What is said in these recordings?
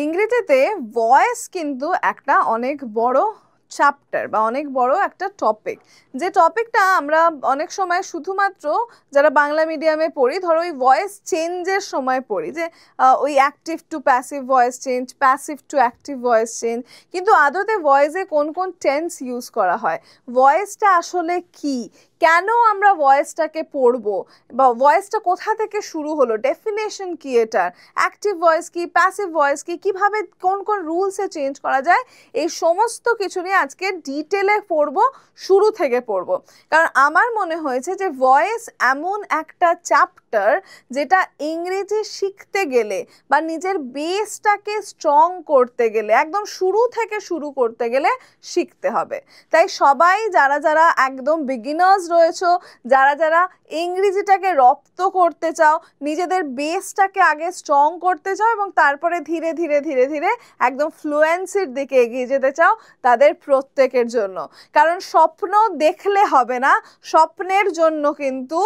ইংরেজিতে ভয়েস কিন্তু একটা অনেক বড় চ্যাপ্টার বা অনেক বড় একটা টপিক, যে টপিকটা আমরা অনেক সময় শুধুমাত্র যারা বাংলা মিডিয়ামে পড়ি ধরো ওই ভয়েস চেঞ্জের সময় পড়ি, যে ওই active to passive voice change, passive to active voice change, কিন্তু আদতে ভয়েসে কোন কোন টেন্স ইউজ করা হয়, ভয়েসটা আসলে কি, কেন আমরা ভয়েসটাকে পড়বো, বা ভয়েসটা কোথা থেকে শুরু হলো, ডেফিনেশন কি এটার, অ্যাক্টিভ ভয়েস কি, প্যাসিভ ভয়েস কি, কিভাবে কোন কোন রুলসে চেঞ্জ করা যায়, এই সমস্ত কিছু নিয়ে আজকে ডিটেলে পড়বো, শুরু থেকে পড়বো। কারণ আমার মনে হয়েছে যে ভয়েস এমন একটা চ্যাপ্টার যেটা ইংরেজি শিখতে গেলে বা নিজের বেসটাকে স্ট্রং করতে গেলে, একদম শুরু থেকে শুরু করতে গেলে শিখতে হবে। তাই সবাই যারা যারা একদম বিগিনার্স রয়েছো, যারা যারা ইংরেজিটাকে রপ্ত করতে চাও, নিজেদের বেসটাকে আগে স্ট্রং করতে চাও এবং তারপরে ধীরে ধীরে ধীরে ধীরে একদম ফ্লুয়েন্সির দিকে এগিয়ে যেতে চাও, তাদের প্রত্যেকের জন্য। কারণ স্বপ্ন দেখলে হবে না, স্বপ্নের জন্য কিন্তু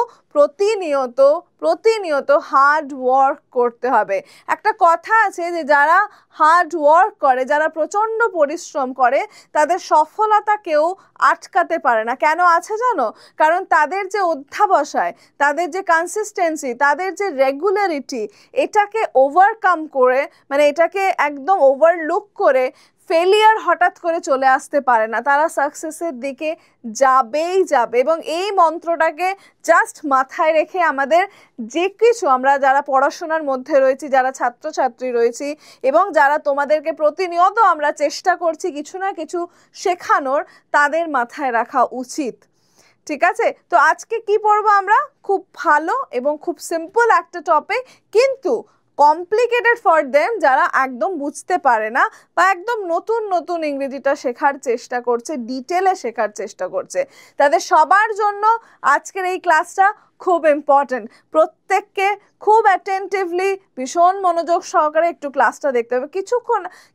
প্রতিনিয়ত হার্ড ওয়ার্ক করতে হবে। একটা কথা আছে যে যারা হার্ড ওয়ার্ক করে, যারা প্রচণ্ড পরিশ্রম করে, তাদের সফলতা কেউ আটকাতে পারে না। কেন আছে জানো? কারণ তাদের যে অধ্যাবসায়, তাদের যে কনসিস্টেন্সি, তাদের যে রেগুলারিটি, এটাকে ওভারকাম করে, মানে এটাকে একদম ওভারলুক করে ফেলিয়ার হঠাৎ করে চলে আসতে পারে না, তারা সাকসেসের দিকে যাবেই যাবে। এবং এই মন্ত্রটাকে জাস্ট মাথায় রেখে আমাদের যে কিছু, আমরা যারা পড়াশোনার মধ্যে রয়েছি, যারা ছাত্রছাত্রী রয়েছি এবং যারা তোমাদেরকে প্রতিনিয়ত আমরা চেষ্টা করছি কিছু না কিছু শেখানোর, তাদের মাথায় রাখা উচিত। ঠিক আছে, তো আজকে কি পড়বো আমরা? খুব ভালো এবং খুব সিম্পল একটা টপিক, কিন্তু কমপ্লিকেটেড ফর দেম যারা একদম বুঝতে পারে না বা একদম নতুন নতুন ইংরেজিটা শেখার চেষ্টা করছে, ডিটেলে শেখার চেষ্টা করছে, তাদের সবার জন্য আজকের এই ক্লাসটা খুব ইম্পর্টেন্ট। প্রত্যেককে খুব অ্যাটেন্টিভলি, ভীষণ মনোযোগ সহকারে একটু ক্লাসটা দেখতে হবে।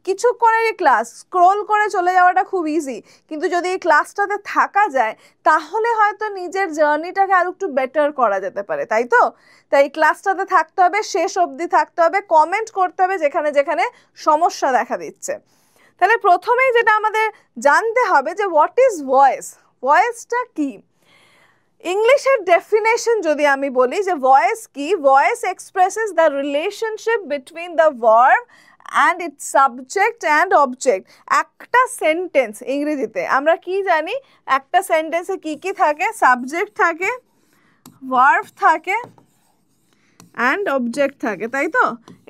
কিছুক্ষণের এই ক্লাস, স্ক্রোল করে চলে যাওয়াটা খুব ইজি, কিন্তু যদি এই ক্লাসটাতে থাকা যায় তাহলে হয়তো নিজের জার্নিটাকে আর একটু বেটার করা যেতে পারে, তাই তো? তাই ক্লাসটাতে থাকতে হবে, শেষ অবধি থাকতে হবে, কমেন্ট করতে হবে যেখানে যেখানে সমস্যা দেখা দিচ্ছে। তাহলে প্রথমেই যেটা আমাদের জানতে হবে যে হোয়াট ইজ ভয়েস, ভয়েসটা কি। ইংলিশের ডেফিনেশন যদি আমি বলি যে ভয়েস কি, voice expresses the relationship between the verb and it's subject and object. একটা সেন্টেন্স ইংরেজিতে আমরা কি জানি, একটা সেন্টেন্সে কি কি থাকে? সাবজেক্ট থাকে, ভার্ব থাকে অ্যান্ড অবজেক্ট থাকে, তাই তো?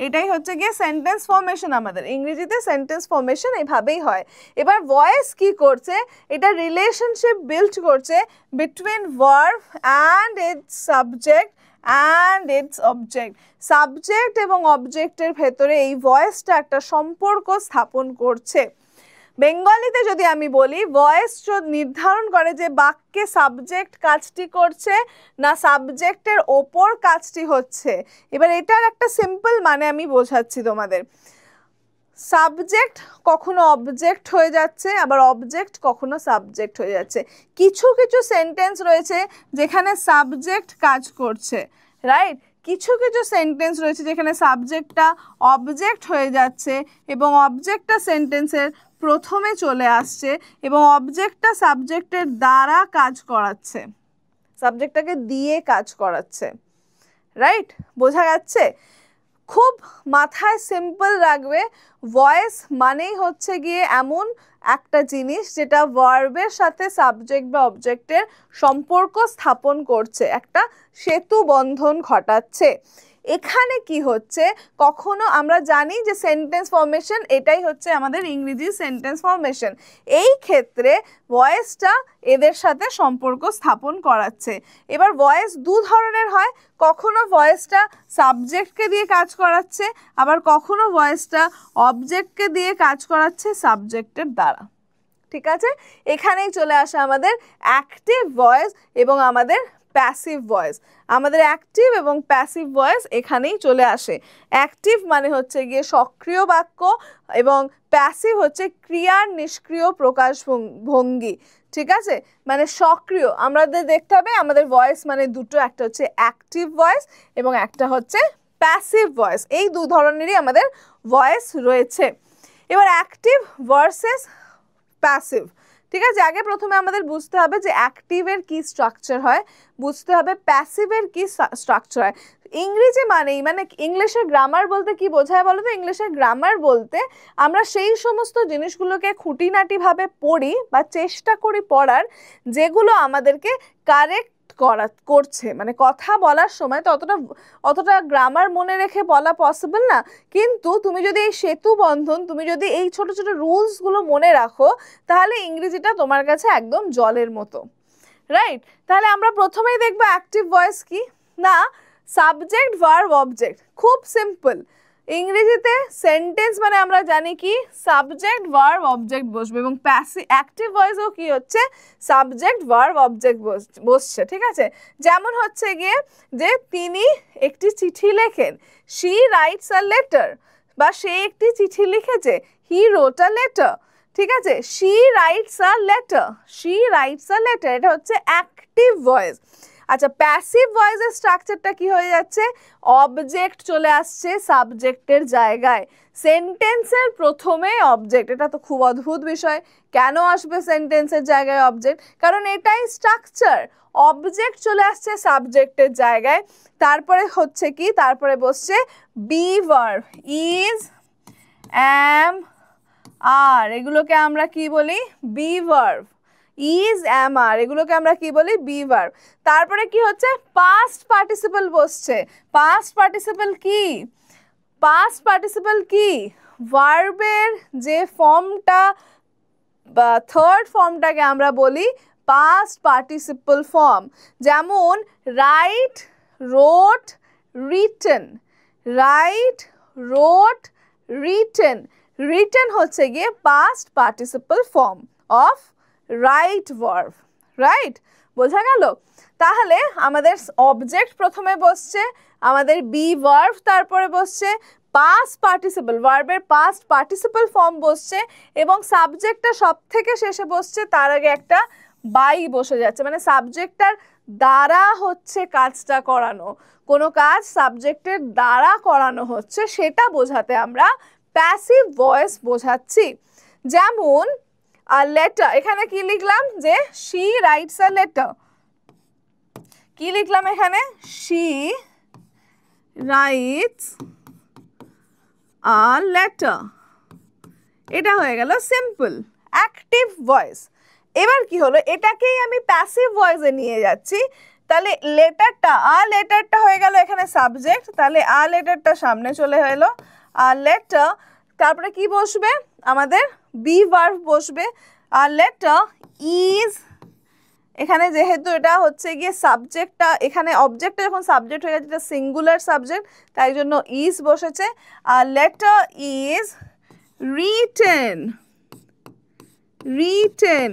এটাই হচ্ছে গিয়ে সেন্টেন্স ফর্মেশন। আমাদের ইংরেজিতে সেন্টেন্স ফর্মেশন এইভাবেই হয়। এবার ভয়েস কি করছে? এটা রিলেশনশিপ বিল্ড করছে between verb and it's subject and it's object. Subject এবং অবজেক্টের ভেতরে এই ভয়েসটা একটা সম্পর্ক স্থাপন করছে। বেঙ্গলিতে যদি আমি বলি, ভয়েস নির্ধারণ করে যে বাক্যে সাবজেক্ট কাজটি করছে না সাবজেক্টের ওপর কাজটি হচ্ছে। এবার এটার একটা সিম্পল মানে আমি বোঝাচ্ছি তোমাদের। সাবজেক্ট কখনো অবজেক্ট হয়ে যাচ্ছে, আবার অবজেক্ট কখনো সাবজেক্ট হয়ে যাচ্ছে। কিছু কিছু সেন্টেন্স রয়েছে যেখানে সাবজেক্ট কাজ করছে, রাইট? কিছু কিছু সেন্টেন্স রয়েছে যেখানে সাবজেক্টটা অবজেক্ট হয়ে যাচ্ছে এবং অবজেক্টটা সেন্টেন্সের প্রথমে চলে আসছে এবং অবজেক্টটা সাবজেক্টের দ্বারা কাজ করাচ্ছে, সাবজেক্টটাকে দিয়ে কাজ করাচ্ছে, রাইট? বোঝা যাচ্ছে? খুব মাথায় সিম্পল রাখবে, ভয়েস মানেই হচ্ছে গিয়ে এমন একটা জিনিস যেটা ভার্বের সাথে সাবজেক্ট বা অবজেক্টের সম্পর্ক স্থাপন করছে, একটা সেতু বন্ধন ঘটাচ্ছে। এখানে কি হচ্ছে, কখনো আমরা জানি যে সেন্টেন্স ফর্মেশন, এটাই হচ্ছে আমাদের ইংরেজি সেন্টেন্স ফর্মেশন। এই ক্ষেত্রে ভয়েসটা এদের সাথে সম্পর্ক স্থাপন করাচ্ছে। এবার ভয়েস দু ধরনের হয়, কখনো ভয়েসটা সাবজেক্টকে দিয়ে কাজ করাচ্ছে, আবার কখনো ভয়েসটা অবজেক্টকে দিয়ে কাজ করাচ্ছে সাবজেক্টের দ্বারা। ঠিক আছে, এখানেই চলে আসে আমাদের অ্যাক্টিভ ভয়েস এবং আমাদের প্যাসিভ ভয়েস। আমাদের অ্যাক্টিভ এবং প্যাসিভ ভয়েস এখানেই চলে আসে। অ্যাক্টিভ মানে হচ্ছে গিয়ে সক্রিয় বাক্য এবং প্যাসিভ হচ্ছে ক্রিয়ার নিষ্ক্রিয় প্রকাশ ভঙ্গি। ঠিক আছে, মানে সক্রিয়। আমাদের দেখতে হবে আমাদের ভয়েস মানে দুটো, একটা হচ্ছে অ্যাক্টিভ ভয়েস এবং একটা হচ্ছে প্যাসিভ ভয়েস, এই দু ধরনেরই আমাদের ভয়েস রয়েছে। এবার অ্যাক্টিভ ভার্সেস প্যাসিভ, ঠিক আছে? আগে প্রথমে আমাদের বুঝতে হবে যে অ্যাক্টিভের কি স্ট্রাকচার হয়, বুঝতে হবে প্যাসিভের কি স্ট্রাকচার হয়। ইংরেজি মানেই মানে ইংলিশের গ্রামার বলতে কি বোঝায় বলো তো? ইংলিশের গ্রামার বলতে আমরা সেই সমস্ত জিনিসগুলোকে খুঁটিনাটিভাবে পড়ি বা চেষ্টা করি পড়ার, যেগুলো আমাদেরকে কারেক্ট করছে, মানে কথা বলার সময় তো অতটা গ্রামার মনে রেখে বলা পসিবল না, কিন্তু তুমি যদি এই সেতু বন্ধন, তুমি যদি এই ছোট ছোট রুলসগুলো মনে রাখো, তাহলে ইংরেজিটা তোমার কাছে একদম জলের মতো, রাইট? তাহলে আমরা প্রথমেই দেখবো অ্যাক্টিভ ভয়েস কি না, সাবজেক্ট ভার্ব অবজেক্ট, খুব সিম্পল। ইংরেজিতে সেন্টেন্স মানে আমরা জানি কি সাবজেক্ট ভার্ব অবজেক্ট বসবে, এবং অ্যাক্টিভ ভয়েসও কি হচ্ছে সাবজেক্ট ভার্ব অবজেক্ট বসছে, ঠিক আছে? যেমন হচ্ছে গিয়ে যে তিনি একটি চিঠি লেখেন, শি রাইটস আ লেটার, বা সে একটি চিঠি লিখেছে, হি রোট আ লেটার, ঠিক আছে? She writes a letter, she writes a letter, এটা হচ্ছে অ্যাক্টিভ ভয়েস। আচ্ছা, প্যাসিভ ভয়েসের স্ট্রাকচারটা কি হয়ে যাচ্ছে, অবজেক্ট চলে আসছে সাবজেক্টের জায়গায়, সেন্টেন্সের প্রথমে অবজেক্ট। এটা তো খুব অদ্ভুত বিষয়, কেন আসবে সেন্টেন্সের জায়গায় অবজেক্ট? কারণ এটাই স্ট্রাকচার, অবজেক্ট চলে আসছে সাবজেক্টের জায়গায়, তারপরে হচ্ছে কি, তারপরে বসছে be verb, is, am, are, এগুলোকে আমরা কি বলি be verb, is, am, are, এগুলোকে আমরা কি বলি বি ভার্ব। তারপরে কি হচ্ছে পাস্ট পার্টিসিপল বসছে, পাস্ট পার্টিসিপল কি, পাস্ট পার্টিসিপল কি, ভার্বের যে ফর্মটা বা থার্ড ফর্মটাকে আমরা বলি পাস্ট পার্টিসিপল ফর্ম, যেমন write, wrote, written, write, wrote, written, written হচ্ছে গিয়ে past participle form of write verb, right? বোঝা গেল? তাহলে আমাদের অবজেক্ট প্রথমে বসছে, আমাদের বি ভার্ব তারপরে বসছে, পাস্ট পার্টিসিপল ভার্বের পাস্ট পার্টিসিপল ফর্ম বসছে, এবং সাবজেক্টটা সব থেকে শেষে বসছে, তার আগে একটা বাই বসে যাচ্ছে, মানে সাবজেক্টটার দ্বারা হচ্ছে কাজটা করানো, কোনো কাজ সাবজেক্টের দ্বারা করানো হচ্ছে, সেটা বোঝাতে আমরা প্যাসিভ ভয়েস বোঝাচ্ছি। যেমন আ লেটার, এখানে কি লিখলাম যে শি রাইটস আ লেটার, কি লিখলাম এখানে, শি রাইটস আ লেটার, এটা হয়ে গেল সিম্পল অ্যাক্টিভ ভয়েস। এবার কি হলো, এটাকেই আমি প্যাসিভ ভয়েসে নিয়ে যাচ্ছি, তাহলে লেটারটা আ লেটারটা হয়ে গেল এখানে সাবজেক্ট, তাহলে আ লেটারটা সামনে চলে এলো, আ লেটার, তারপরে কি বসবে আমাদের বি ভার্ব বসবে, আ লেটার ইজ, এখানে যেহেতু এটা হচ্ছে গিয়ে সাবজেক্টটা, এখানে অবজেক্টটা যখন সাবজেক্ট হয়ে গেছে, এটা সিঙ্গুলার সাবজেক্ট, তাই জন্য ইজ বসেছে, a letter is written, written,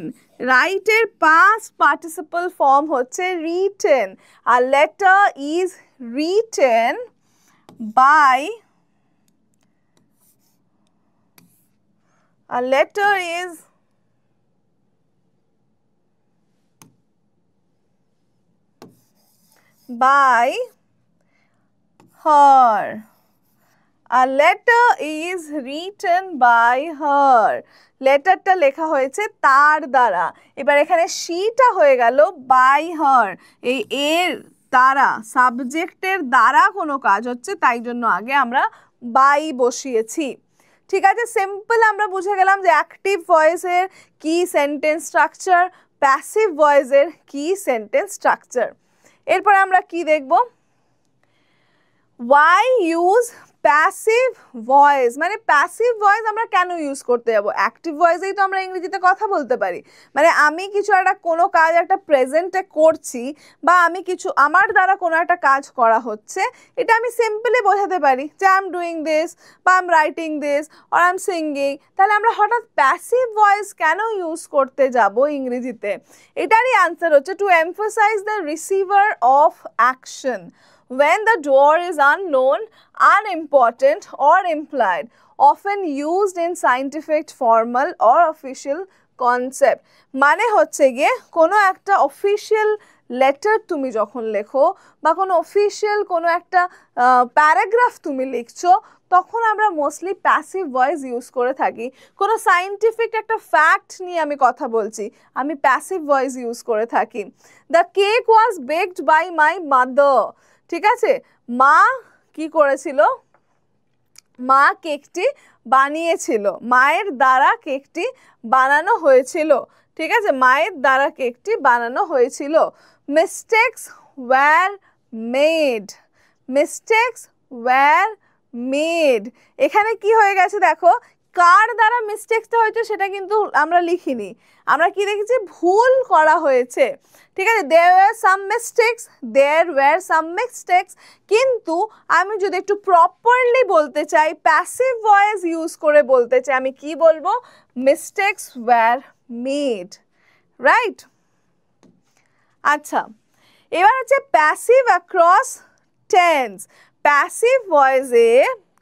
রাইটের পাস্ট পার্টিসিপল ফর্ম হচ্ছে রিটেন, আর letter is written by, a letter is by her, a letter is written by her, লেটারটা লেখা হয়েছে তার দ্বারা। এবার এখানে শিটা হয়ে গেল বাই হার, এই এর দ্বারা, সাবজেক্টের দ্বারা কোনো কাজ হচ্ছে, তাই জন্য আগে আমরা বাই বসিয়েছি, ঠিক আছে? সিম্পল আমরা বুঝে গেলাম যে অ্যাক্টিভ ভয়েসের কি সেন্টেন্স স্ট্রাকচার, প্যাসিভ ভয়েসের কি সেন্টেন্স স্ট্রাকচার। এরপর আমরা কি দেখব, ওয়াই ইউজ প্যাসিভ ভয়েস, মানে প্যাসিভ ভয়েস আমরা কেন ইউজ করতে যাব, অ্যাক্টিভ ভয়েসেই তো আমরা ইংরেজিতে কথা বলতে পারি, মানে আমি কিছু একটা কোনো কাজ একটা প্রেজেন্টে করছি, বা আমি কিছু আমার দ্বারা কোনো একটা কাজ করা হচ্ছে, এটা আমি সিম্পলি বোঝাতে পারি যে আই এম ডুইং দিস, বা I am writing this, or I am singing. তাহলে আমরা হঠাৎ প্যাসিভ ভয়েস কেন ইউজ করতে যাব ইংরেজিতে? এটারই আনসার হচ্ছে to emphasise the receiver of action when the door is unknown, unimportant or implied, often used in scientific, formal or official concept. মানে হচ্ছে গিয়ে কোনো একটা অফিশিয়াল লেটার তুমি যখন লেখো বা কোনো অফিসিয়াল কোনো একটা প্যারাগ্রাফ তুমি লিখছো, তখন আমরা মোস্টলি প্যাসিভ ভয়েস ইউজ করে থাকি। কোনো সায়েন্টিফিক একটা ফ্যাক্ট নিয়ে আমি কথা বলছি, আমি প্যাসিভ ভয়েস ইউজ করে থাকি। The cake was baked by my mother, ঠিক আছে, মা কি করেছিল, মা কেকটি বানিয়েছিল, মায়ের দ্বারা কেকটি বানানো হয়েছিল, ঠিক আছে, মায়ের দ্বারা কেকটি বানানো হয়েছিল। Mistakes were made, mistakes were made, এখানে কি হয়ে গেছে দেখো, কার দ্বারা মিস্টেকসটা হয়েছে সেটা কিন্তু আমরা লিখিনি, আমরা কি দেখেছি, ভুল করা হয়েছে, ঠিক আছে, there were some mistakes, there were some mistakes। কিন্তু আমি যদি একটু প্রপারলি বলতে চাই, প্যাসিভ ভয়েস ইউজ করে বলতে চাই, আমি কি বলবো, mistakes were made, রাইট। আচ্ছা, এবার হচ্ছে প্যাসিভ অ্যাক্রস টেন্স। প্যাসিভ ভয়েসে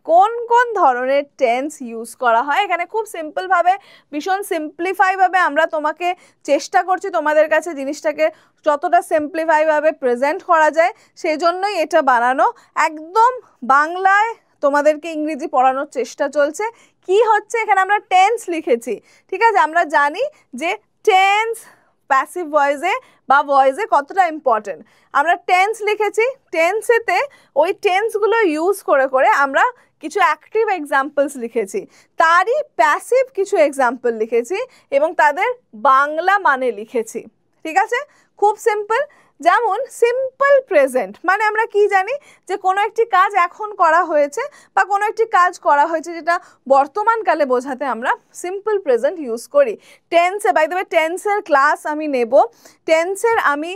কোন কোন ধরনের টেন্স ইউজ করা হয়, এখানে খুব সিম্পলভাবে, ভীষণ সিম্পলিফাইভাবে আমরা তোমাকে চেষ্টা করছি তোমাদের কাছে জিনিসটাকে যতটা সিম্পলিফাইভাবে প্রেজেন্ট করা যায়, সেই জন্যই এটা বানানো। একদম বাংলায় তোমাদেরকে ইংরেজি পড়ানোর চেষ্টা চলছে। কি হচ্ছে, এখানে আমরা টেন্স লিখেছি, ঠিক আছে, আমরা জানি যে টেন্স প্যাসিভ ভয়েসে বা ভয়েসে কতটা ইম্পর্টেন্ট। আমরা টেন্স লিখেছি, টেন্সেতে ওই টেন্সগুলো ইউজ করে করে আমরা কিছু অ্যাক্টিভ এক্সাম্পলস লিখেছি, তারই প্যাসিভ কিছু এক্সাম্পল লিখেছি এবং তাদের বাংলা মানে লিখেছি, ঠিক আছে, খুব সিম্পল। যেমন সিম্পল প্রেজেন্ট মানে আমরা কি জানি, যে কোনো একটি কাজ এখন করা হয়েছে বা কোনো একটি কাজ করা হয়েছে যেটা বর্তমানকালে বোঝাতে আমরা সিম্পল প্রেজেন্ট ইউজ করি। টেন্সে, বাই দ্য ওয়ে, টেন্সের ক্লাস আমি নেব। টেন্সের আমি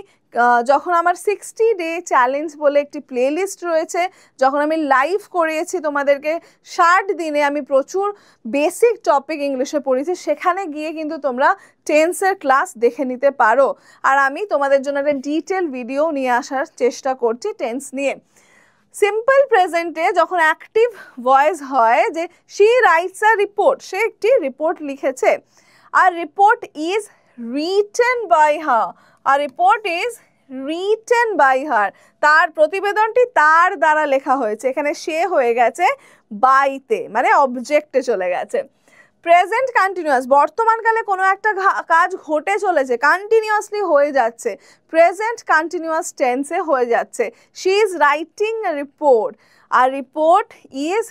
যখন আমার 60 ডে চ্যালেঞ্জ বলে একটি প্লেলিস্ট রয়েছে, যখন আমি লাইভ করিয়েছি তোমাদেরকে 60 দিনে আমি প্রচুর বেসিক টপিক ইংলিশে পড়েছি, সেখানে গিয়ে কিন্তু তোমরা টেন্সের ক্লাস দেখে নিতে পারো। আর আমি তোমাদের জন্য একটা ডিটেল ভিডিও নিয়ে আসার চেষ্টা করছি টেন্স নিয়ে। সিম্পল প্রেজেন্টে যখন অ্যাক্টিভ ভয়েস হয়, যে শি রাইটস আ রিপোর্ট, সে একটি রিপোর্ট লিখেছে, আর report is written by her, আর report is written by her, তার প্রতিবেদনটি তার দ্বারা লেখা হয়েছে, এখানে সে হয়ে গেছে বাইতে, মানে অবজেক্টে চলে গেছে। প্রেজেন্ট কন্টিনিউয়াস, বর্তমানকালে কোনো একটা কাজ ঘটে চলেছে, কন্টিনিউয়াসলি হয়ে যাচ্ছে, প্রেজেন্ট কন্টিনিউয়াস টেন্সে হয়ে যাচ্ছে। She is writing a report, আর report is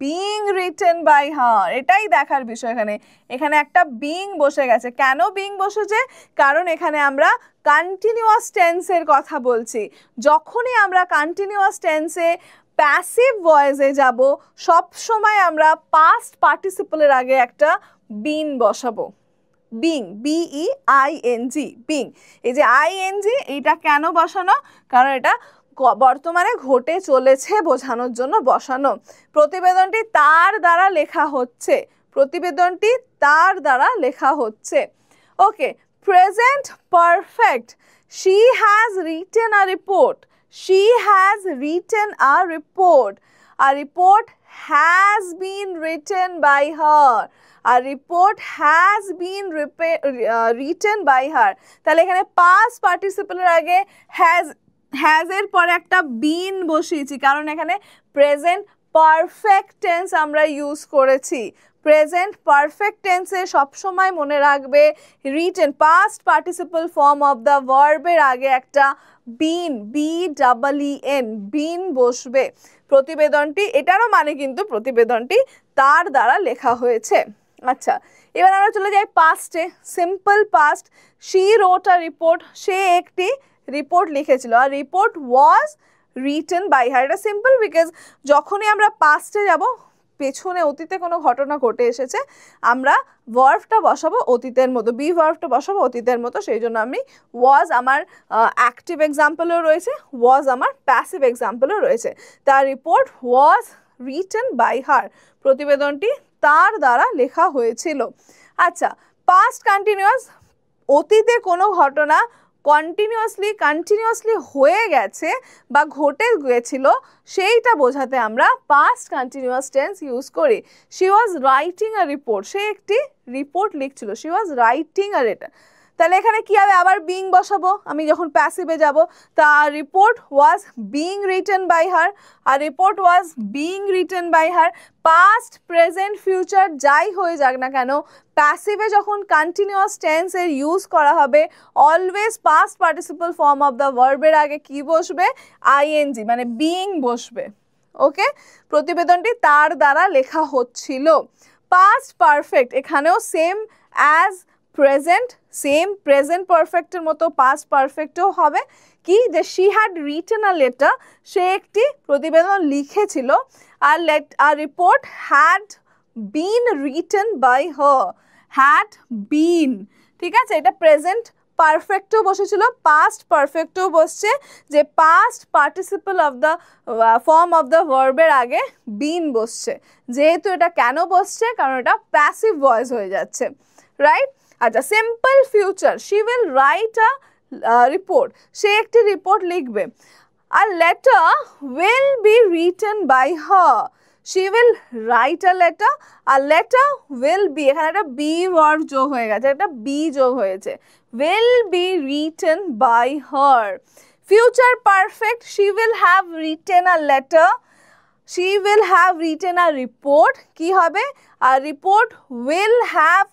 being written by her, এটাই দেখার বিষয়। এখানে এখানে একটা বিং বসে গেছে, কেন বিং বসেছে, কারণ এখানে আমরা কন্টিনিউয়াস টেন্সের কথা বলছি। যখনই আমরা কন্টিনিউয়াস টেন্সে প্যাসিভ ভয়েসে যাব, সব সময় আমরা পাস্ট পার্টিসিপলের আগে একটা বিন বসাবো, বিং, BEING, বিং। এই যে ING, এইটা কেন বসানো, কারণ এটা বর্তমানে ঘটে চলেছে বোঝানোর জন্য বসানো। প্রতিবেদনটি তার দ্বারা লেখা হচ্ছে, প্রতিবেদনটি তার দ্বারা লেখা হচ্ছে। Okay, present perfect, she has written a report, she has written a report, a report has been written by her, a report has been written by her। তাহলে এখানে past participle এর আগে has এর পরে একটা been বসিয়েছি, কারণ এখানে প্রেজেন্ট পারফেক্ট টেন্স আমরা ইউজ করেছি। প্রেজেন্ট পারফেক্ট টেন্সে সবসময় মনে রাখবে written, past participle form of the ভার্বের আগে একটা বিন, BEEN, বিন বসবে। প্রতিবেদনটি, এটারও মানে কিন্তু প্রতিবেদনটি তার দ্বারা লেখা হয়েছে। আচ্ছা, এবার আমরা চলে যাই পাস্টে, simple past. She wrote a report, সে একটি রিপোর্ট লিখেছিল, আর report was written by her. এটা সিম্পল, বিকজ যখনই আমরা পাস্টে যাব, পেছনে অতীতে কোনো ঘটনা ঘটে এসেছে, আমরা ভার্বটা বসাবো অতীতের মতো, বি ভার্বটা বসাবো অতীতের মতো, সেই জন্য আমি ওয়াজ আমার অ্যাক্টিভ এক্সাম্পলও রয়েছে, ওয়াজ আমার প্যাসিভ এক্সাম্পলও রয়েছে। তার report was written by her, প্রতিবেদনটি তার দ্বারা লেখা হয়েছিল। আচ্ছা, পাস্ট কন্টিনিউয়াস, অতীতে কোনো ঘটনা কন্টিনিউয়াসলি হয়ে গেছে বা ঘটে গিয়েছিল, সেইটা বোঝাতে আমরা পাস্ট কন্টিনিউয়াস টেন্স ইউজ করি। She was writing a report, সে একটি রিপোর্ট লিখছিল, she was writing a letter. তাহলে এখানে কি হবে, আবার বিং বসাবো আমি যখন প্যাসিভে যাব। তা report was being written by her, আর report was being written by her. Past present future যাই হয়ে যাক না কেন, প্যাসিভে যখন কন্টিনিউয়াস টেন্সের ইউজ করা হবে always past participle form of the ভার্বের আগে কি বসবে, আইএনজি মানে বিং বসবে। ওকে, প্রতিবেদনটি তার দ্বারা লেখা হচ্ছিল। পাস্ট পারফেক্ট এখানেও same as present, same present পারফেক্টের মতো পাস্ট পারফেক্টও হবে কি, যে she had written a letter, সে একটি প্রতিবেদন লিখেছিল। আর report had been written by her, had been, ঠিক আছে, এটা প্রেজেন্ট পারফেক্টও বসেছিল, পাস্ট পারফেক্টও বসছে, যে past participle of the form of the ভার্বের আগে বিন বসছে। যেহেতু এটা কেন বসছে, কারণ এটা প্যাসিভ ভয়েস হয়ে যাচ্ছে, রাইট। আচ্ছা, simple future, she will write a report, সে একটি রিপোর্ট লিখবে। আর letter will be written by her, she will write a letter, a letter will be, এখানে একটা বি ভার্ব যোগ হয়ে গেছে, একটা বি যোগ হয়েছে, will be written by her. Future perfect, she will have written a letter, she will have written a report, কি হবে, a report will have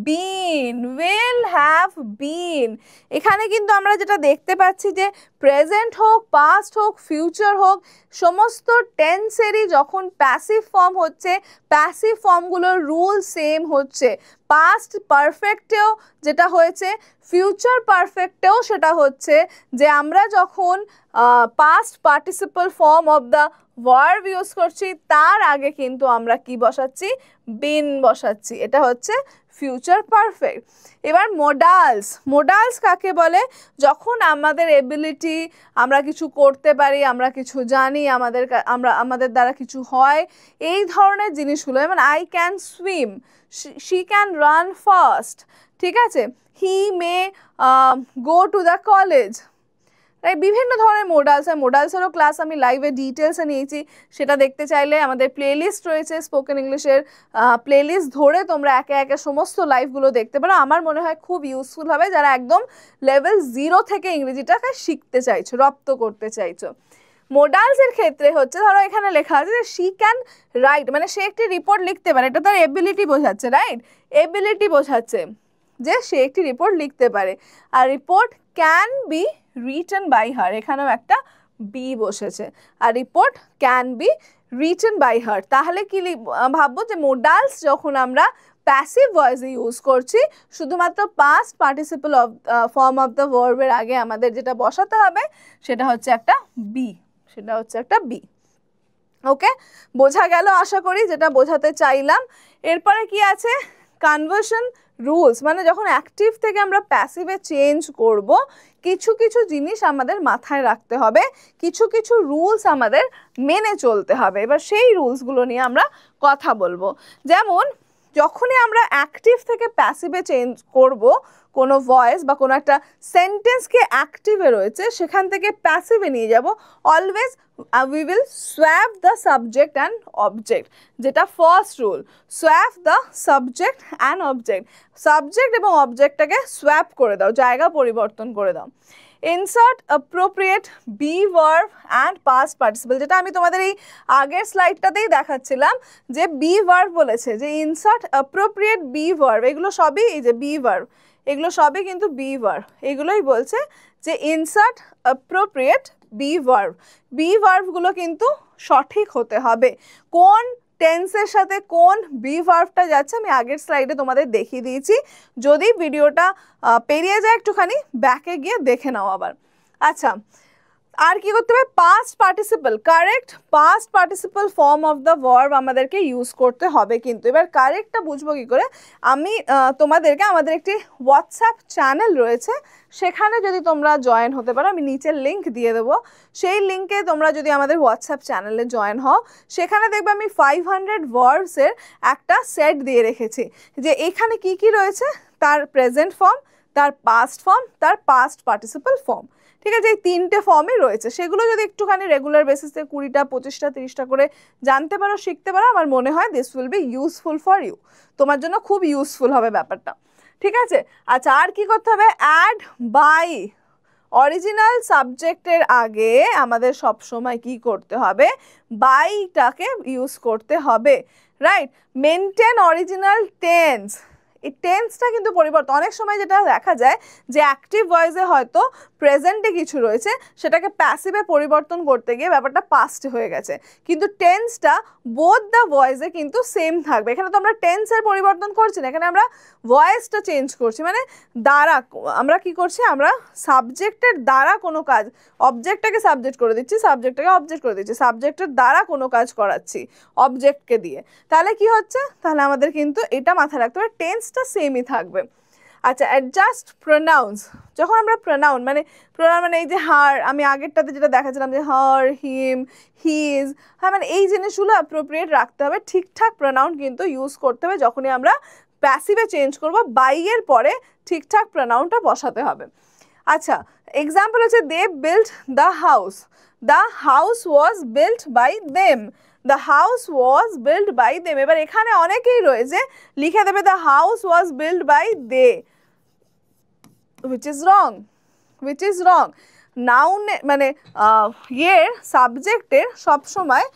been, will have been। এখানে কিন্তু আমরা যেটা দেখতে পাচ্ছি যে প্রেজেন্ট হোক, পাস্ট হোক, ফিউচার হোক, সমস্ত টেন্সেরই যখন প্যাসিভ ফর্ম হচ্ছে, প্যাসিভ ফর্মগুলোর রুল সেম হচ্ছে। পাস্ট পারফেক্টেও যেটা হয়েছে, ফিউচার পারফেক্টেও সেটা হচ্ছে, যে আমরা যখন past participle form of the verb use করছি তার আগে কিন্তু আমরা কি বসাচ্ছি, বিন বসাচ্ছি, এটা হচ্ছে ফিউচার পারফেক্ট। এবার মোডালস, মোডালস কাকে বলে, যখন আমাদের এবিলিটি, আমরা কিছু করতে পারি, আমরা কিছু জানি, আমাদের দ্বারা কিছু হয়, এই ধরনের জিনিসগুলো, যেমন I can swim, she can run fast, ঠিক আছে, he may go to the college, right. বিভিন্ন ধরনের মোডালস হয়, মোডালসেরও ক্লাস আমি লাইভে ডিটেলসে নিয়েছি, সেটা দেখতে চাইলে আমাদের প্লেলিস্ট রয়েছে স্পোকেন ইংলিশের, প্লেলিস্ট ধরে তোমরা একে একে সমস্ত লাইভগুলো দেখতে পারো। আমার মনে হয় খুব ইউজফুল হবে যারা একদম লেভেল 0 থেকে ইংরেজিটাকে শিখতে চাইছো, রপ্ত করতে চাইছো। মোডালসের ক্ষেত্রে হচ্ছে, ধরো এখানে লেখা আছে যে শি ক্যান রাইট, মানে সে একটি রিপোর্ট লিখতে পারে, এটা তার এবিলিটি বোঝাচ্ছে, রাইট, এবিলিটি বোঝাচ্ছে যে সে একটি রিপোর্ট লিখতে পারে। আর report can be written by her, এখানেও একটা বি বসেছে, আর report can be written by her. তাহলে কি ভাববো, যে মোডালস যখন আমরা প্যাসিভ ভয়েসে ইউজ করছি, শুধুমাত্র past participle of form of the ভার্বের আগে আমাদের যেটা বসাতে হবে সেটা হচ্ছে একটা বি, সেটা হচ্ছে একটা বি। ওকে, বোঝা গেল আশা করি যেটা বোঝাতে চাইলাম। এরপরে কি আছে, কনভার্সন রুলস, মানে যখন অ্যাক্টিভ থেকে আমরা প্যাসিভে চেঞ্জ করব, কিছু কিছু জিনিস আমাদের মাথায় রাখতে হবে, কিছু কিছু রুলস আমাদের মেনে চলতে হবে। এবার সেই রুলসগুলো নিয়ে আমরা কথা বলবো। যেমন যখনই আমরা অ্যাক্টিভ থেকে প্যাসিভে চেঞ্জ করব, কোনো ভয়েস বা কোনো একটা সেন্টেন্সকে অ্যাক্টিভে রয়েছে সেখান থেকে প্যাসিভে নিয়ে যাব, always we will swap the subject and object, যেটা first rule, swap the subject and object, subject এবং অবজেক্টটাকে সোয়াপ করে দাও, জায়গা পরিবর্তন করে দাও। Insert appropriate be verb and past participle, যেটা আমি তোমাদের এই আগের স্লাইডটাতেই দেখাচ্ছিলাম, যে বি ভার্ব বলেছে, যে ইনসার্ট অ্যাপ্রোপ্রিয়েট বি ভার্ব, এগুলো সবই, এই যে বি ভার্ব, এগুলো সবই কিন্তু বি ভার্ব, এগুলোই বলছে যে insert appropriate be verb. Be ভার্বগুলো কিন্তু সঠিক হতে হবে, কোন টেন্সের সাথে কোন বি ভার্বটা যাচ্ছে আমি আগের স্লাইডে তোমাদের দেখিয়ে দিয়েছি, যদি ভিডিওটা পেরিয়ে যায় একটুখানি ব্যাকে গিয়ে দেখে নাও আবার। আচ্ছা, আর কি করতে হবে, past participle, correct past participle form of the verb আমাদেরকে ইউজ করতে হবে। কিন্তু এবার কারেক্টটা বুঝবো কি করে, আমি তোমাদেরকে, আমাদের একটি হোয়াটসঅ্যাপ চ্যানেল রয়েছে, সেখানে যদি তোমরা জয়েন হতে পারো, আমি নিচের লিঙ্ক দিয়ে দেবো, সেই লিঙ্কে তোমরা যদি আমাদের হোয়াটসঅ্যাপ চ্যানেলে জয়েন হও, সেখানে দেখবে আমি 500 ভার্বসের একটা সেট দিয়ে রেখেছি, যে এখানে কি কি রয়েছে, তার প্রেজেন্ট ফর্ম, তার পাস্ট ফর্ম, তার পাস্ট পার্টিসিপল ফর্ম, ঠিক আছে, এই 3টে ফর্মই রয়েছে। সেগুলো যদি একটুখানি রেগুলার বেসিসে 20টা 25টা 30টা করে জানতে পারো, শিখতে পারো, আমার মনে হয় this will be useful for you, তোমার জন্য খুব ইউজফুল হবে ব্যাপারটা। ঠিক আছে। আচ্ছা, আর কি করতে হবে? অ্যাড বাই অরিজিনাল সাবজেক্টের আগে আমাদের সব সময় কি করতে হবে? বাইটাকে ইউজ করতে হবে, রাইট? Maintain original tense. এই টেন্সটা কিন্তু পরিবর্তন, অনেক সময় যেটা দেখা যায় যে অ্যাক্টিভ ভয়েসে হয়তো প্রেজেন্টে কিছু রয়েছে, সেটাকে প্যাসিভে পরিবর্তন করতে গিয়ে ব্যাপারটা পাস্ট হয়ে গেছে, কিন্তু টেন্সটা বোথ দ্য ভয়েসে কিন্তু সেম থাকবে। এখানে তো আমরা টেন্সের পরিবর্তন করছি না, এখানে আমরা ভয়েসটা চেঞ্জ করছি, মানে দ্বারা আমরা কি করছি? আমরা সাবজেক্টের দ্বারা কোনো কাজ, অবজেক্টটাকে সাবজেক্ট করে দিচ্ছি, সাবজেক্টটাকে অবজেক্ট করে দিচ্ছি, সাবজেক্টের দ্বারা কোনো কাজ করাচ্ছি অবজেক্টকে দিয়ে। তাহলে কি হচ্ছে? তাহলে আমাদের কিন্তু এটা মাথায় রাখতে হবে, টেন্সটা সেমই থাকবে। আচ্ছা, অ্যাডজাস্ট প্রোনাউন্স। যখন আমরা প্রোনাউন মানে এই যে হার, আমি আগেরটাতে যেটা দেখাচ্ছিলাম যে হার, হিম, হিজ, হ্যাঁ, মানে এই জিনিসগুলো অ্যাপ্রোপ্রিয়েট রাখতে হবে, ঠিকঠাক প্রোনাউন কিন্তু ইউজ করতে হবে। যখনই আমরা প্যাসিভে চেঞ্জ করব, বাই এর পরে ঠিকঠাক প্রোনাউনটা বসাতে হবে। আচ্ছা, এক্সাম্পল হচ্ছে they built the house, the house was built by them, the house was built by them. এবার এখানে অনেকেই রয়েছে লিখে দেবে the house was built by they, which is wrong, which is wrong. Noun মানে ইয়ের সাবজেক্টের সবসময়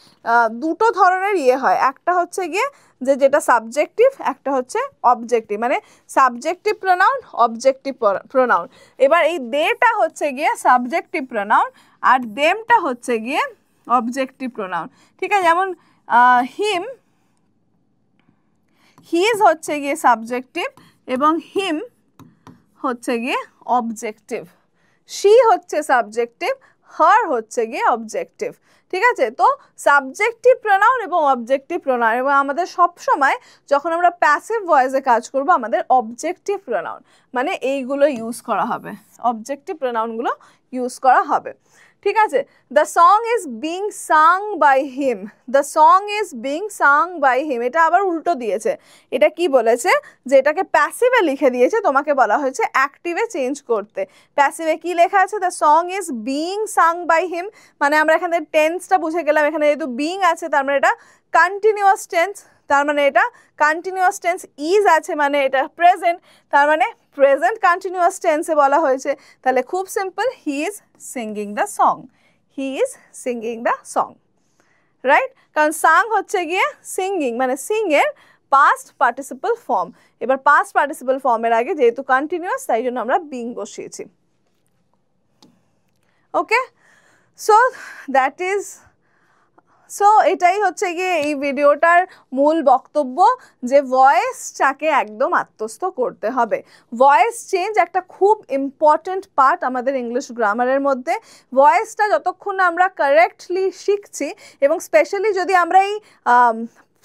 দুটো ধরনের ইয়ে হয়, একটা হচ্ছে গিয়ে যেটা সাবজেক্টিভ, একটা হচ্ছে অবজেক্টিভ, মানে সাবজেক্টিভ প্রোনাউন, অবজেক্টিভ প্রোনাউন। এবার এই দেটা হচ্ছে গিয়ে সাবজেক্টিভ প্রোনাউন আর দেমটা হচ্ছে গিয়ে অবজেক্টিভ প্রোনাউন, ঠিক আছে? যেমন হিম, হিজ হচ্ছে গিয়ে সাবজেক্টিভ এবং হিম হচ্ছে গিয়ে অবজেক্টিভ, শি হচ্ছে সাবজেক্টিভ, হার হচ্ছে গিয়ে অবজেক্টিভ, ঠিক আছে? তো সাবজেক্টিভ প্রোনাউন এবং অবজেক্টিভ প্রোনাউন, এবং আমাদের সব সময় যখন আমরা প্যাসিভ ভয়েসে কাজ করব আমাদের অবজেক্টিভ প্রোনাউন মানে এইগুলো ইউজ করা হবে, অবজেক্টিভ প্রোনাউনগুলো ইউজ করা হবে, ঠিক আছে? The song is being sung by him, the song is being sung by him, এটা আবার উল্টো দিয়েছে। এটা কি বলেছে? যে এটাকে প্যাসিভে লিখে দিয়েছে, তোমাকে বলা হয়েছে অ্যাক্টিভে চেঞ্জ করতে। প্যাসিভে কি লেখা আছে? The song is being sung by him, মানে আমরা এখানে টেন্সটা বুঝে গেলাম, এখানে যেহেতু বিং আছে তার মানে এটা কন্টিনিউয়াস টেন্স, তার মানে এটা কন্টিনিউয়াস টেন্স, ইজ আছে মানে এটা প্রেজেন্ট, তার মানে প্রেজেন্ট কন্টিনিউয়াস টেন্সে বলা হয়েছে। তাহলে খুব simple, he is singing the song, he is singing the song, right? কারণ সাং হচ্ছে গিয়ে সিঙ্গিং মানে সিং এর পাস্ট পার্টিসিপল ফর্ম। এবার পাস্ট পার্টিসিপল ফর্মের আগে যেহেতু কন্টিনিউয়াস, তাই জন্য আমরা বিং বসিয়েছি। ওকে, সো দ্যাট ইজ, সো এটাই হচ্ছে গিয়ে এই ভিডিওটার মূল বক্তব্য, যে ভয়েসটাকে একদম আত্মস্থ করতে হবে। ভয়েস চেঞ্জ একটা খুব ইম্পর্টেন্ট পার্ট আমাদের ইংলিশ গ্রামারের মধ্যে। ভয়েসটা যতক্ষণ না আমরা কারেক্টলি শিখছি, এবং স্পেশালি যদি আমরা এই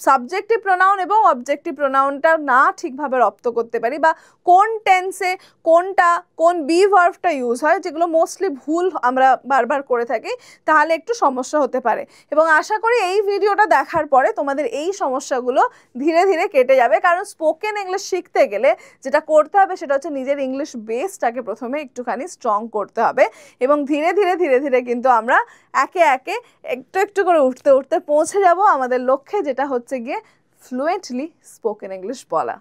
সাবজেক্টিভ প্রোনাউন এবং অবজেক্টিভ প্রোনাউনটা না ঠিকভাবে রপ্ত করতে পারি, বা কোন টেন্সে কোনটা, কোন বি ভার্বটা ইউজ হয়, যেগুলো মোস্টলি ভুল আমরা বারবার করে থাকি, তাহলে একটু সমস্যা হতে পারে। এবং আশা করি এই ভিডিওটা দেখার পরে তোমাদের এই সমস্যাগুলো ধীরে ধীরে কেটে যাবে, কারণ স্পোকেন ইংলিশ শিখতে গেলে যেটা করতে হবে সেটা হচ্ছে নিজের ইংলিশ বেসটাকে প্রথমে একটুখানি স্ট্রং করতে হবে, এবং ধীরে ধীরে ধীরে ধীরে কিন্তু আমরা একে একে একটু একটু করে উঠতে উঠতে পৌঁছে যাব আমাদের লক্ষ্যে, যেটা হচ্ছে গিয়ে ফ্লুয়েন্টলি স্পোকেন ইংলিশ বলা।